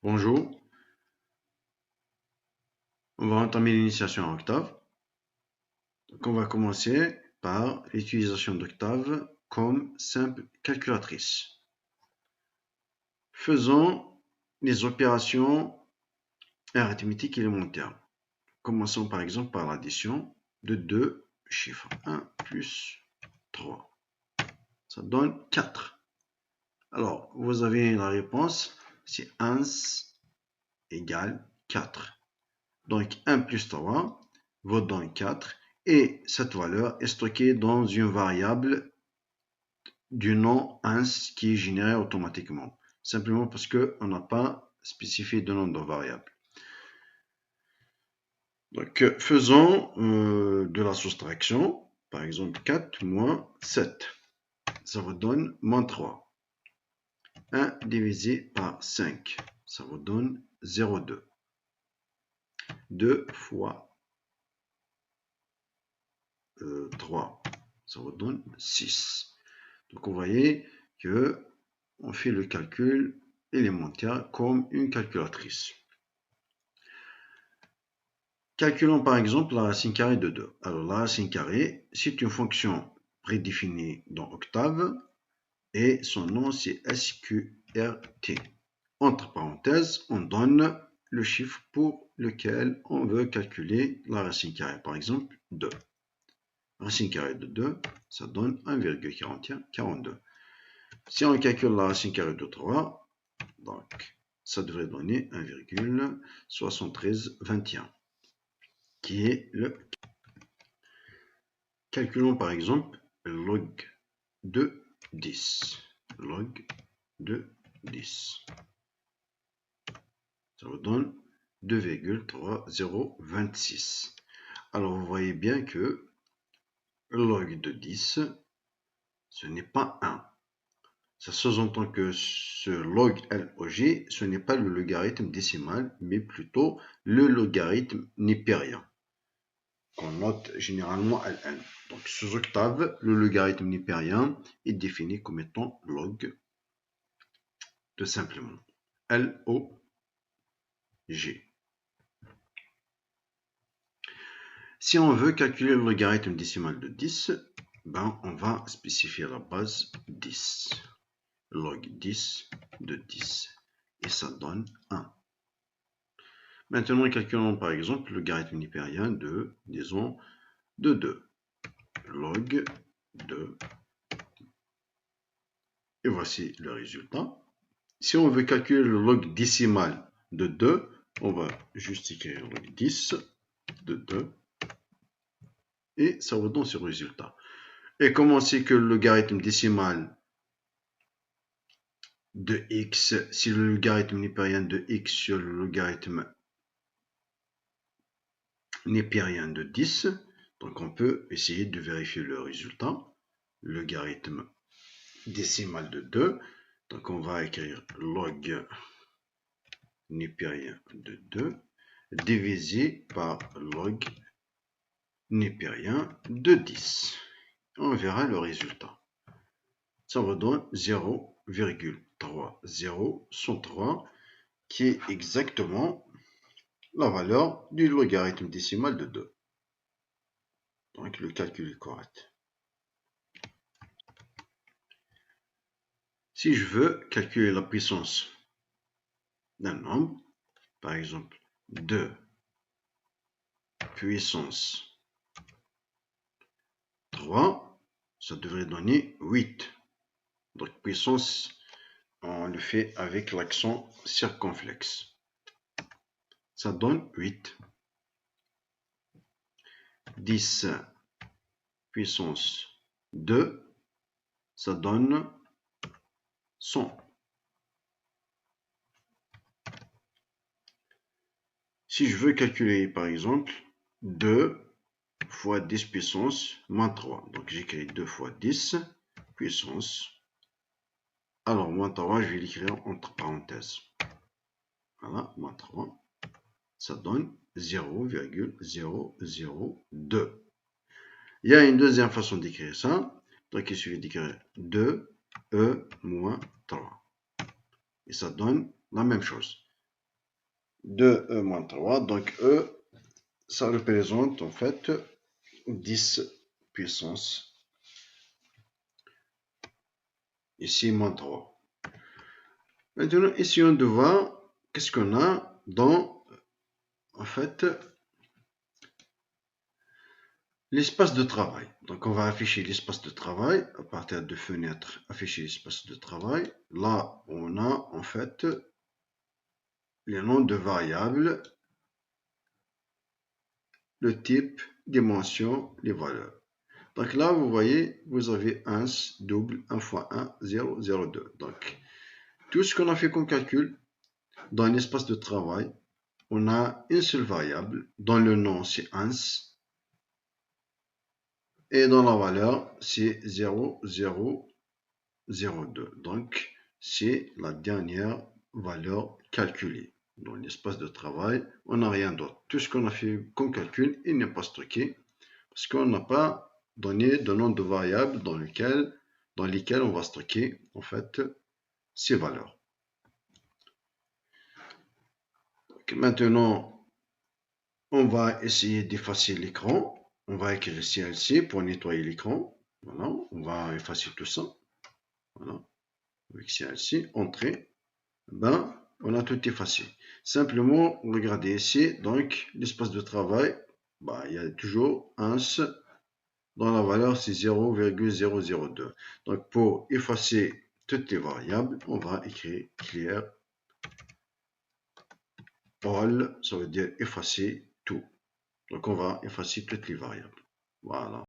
Bonjour, on va entamer l'initiation à Octave. Donc on va commencer par l'utilisation d'Octave comme simple calculatrice. Faisons les opérations arithmétiques élémentaires. Commençons par exemple par l'addition de deux chiffres. 1 plus 3. Ça donne 4. Alors, vous avez la réponse, c'est 1 égale 4. Donc 1 plus 3 vous donne 4 et cette valeur est stockée dans une variable du nom ins qui est générée automatiquement, simplement parce qu'on n'a pas spécifié de nom de variable. Donc faisons de la soustraction, par exemple 4 moins 7, ça vous donne moins 3. 1 divisé par 5, ça vous donne 0,2. 2 fois 3, ça vous donne 6. Donc vous voyez que on fait le calcul élémentaire comme une calculatrice. Calculons par exemple la racine carrée de 2. Alors la racine carrée, c'est une fonction prédéfinie dans Octave et son nom c'est SQRT. Entre parenthèses, on donne le chiffre pour lequel on veut calculer la racine carrée. Par exemple, 2. Racine carrée de 2, ça donne 1,42. Si on calcule la racine carrée de 3, donc ça devrait donner 1,7321, qui est le... Calculons par exemple log de 10. Log de 10. Ça vous donne 2,3026. Alors vous voyez bien que log de 10, ce n'est pas 1. Ça sous-entend que ce log LOG, ce n'est pas le logarithme décimal, mais plutôt le logarithme népérien, qu'on note généralement Ln. Donc sous Octave, le logarithme népérien est défini comme étant log, tout simplement. LOG. Si on veut calculer le logarithme décimal de 10, on va spécifier la base 10. Log 10 de 10. Et ça donne 1. Maintenant, calculons par exemple le logarithme népérien de, disons, de 2. Log de. Et voici le résultat. Si on veut calculer le log décimal de 2, on va juste écrire log 10 de 2. Et ça vous donne ce résultat. Et comme on sait que le logarithme décimal de x, si le logarithme népérien de x sur le logarithme népérien de 10, donc on peut essayer de vérifier le résultat. Logarithme décimal de 2, donc on va écrire log népérien de 2 divisé par log népérien de 10. On verra le résultat. Ça vous donne 0,3013, qui est exactement la valeur du logarithme décimal de 2. Donc le calcul est correct. Si je veux calculer la puissance d'un nombre, par exemple 2 puissance 3, ça devrait donner 8. Donc puissance, on le fait avec l'accent circonflexe. Ça donne 8. 10 puissance 2, ça donne 100. Si je veux calculer par exemple 2 fois 10 puissance moins 3, donc j'écris 2 fois 10 puissance. Alors moins 3, je vais l'écrire entre parenthèses. Voilà, moins 3, ça donne 0,002. Il y a une deuxième façon d'écrire ça. Donc il suffit d'écrire 2e moins 3. Et ça donne la même chose. 2e moins 3. Donc E, ça représente en fait 10 puissance. Ici, moins 3. Maintenant, essayons de voir qu'est-ce qu'on a dans, en fait, l'espace de travail. Donc, on va afficher l'espace de travail à partir de fenêtre, afficher l'espace de travail. Là, on a en fait les noms de variables, le type, dimension, les valeurs. Donc là, vous voyez, vous avez 1, double, 1 fois 1, 0, 0, 2. Donc, tout ce qu'on a fait comme calcul dans l'espace de travail, on a une seule variable. Dans le nom, c'est 1. Et dans la valeur, c'est 0, 0, 0, 2. Donc, c'est la dernière valeur calculée. Dans l'espace de travail, on n'a rien d'autre. Tout ce qu'on a fait comme calcul, il n'est pas stocké parce qu'on n'a pas donné de nom de variable dans lesquelles on va stocker en fait ces valeurs. Donc, maintenant, on va essayer d'effacer l'écran. On va écrire CLC pour nettoyer l'écran. Voilà, on va effacer tout ça. Voilà, avec CLC, entrée. Ben, on a tout effacé. Simplement, regardez ici, donc l'espace de travail, ben, il y a toujours 1 dans la valeur, c'est 0,002. Donc, pour effacer toutes les variables, on va écrire clear all, ça veut dire effacer tout. Donc, on va effacer toutes les variables. Voilà.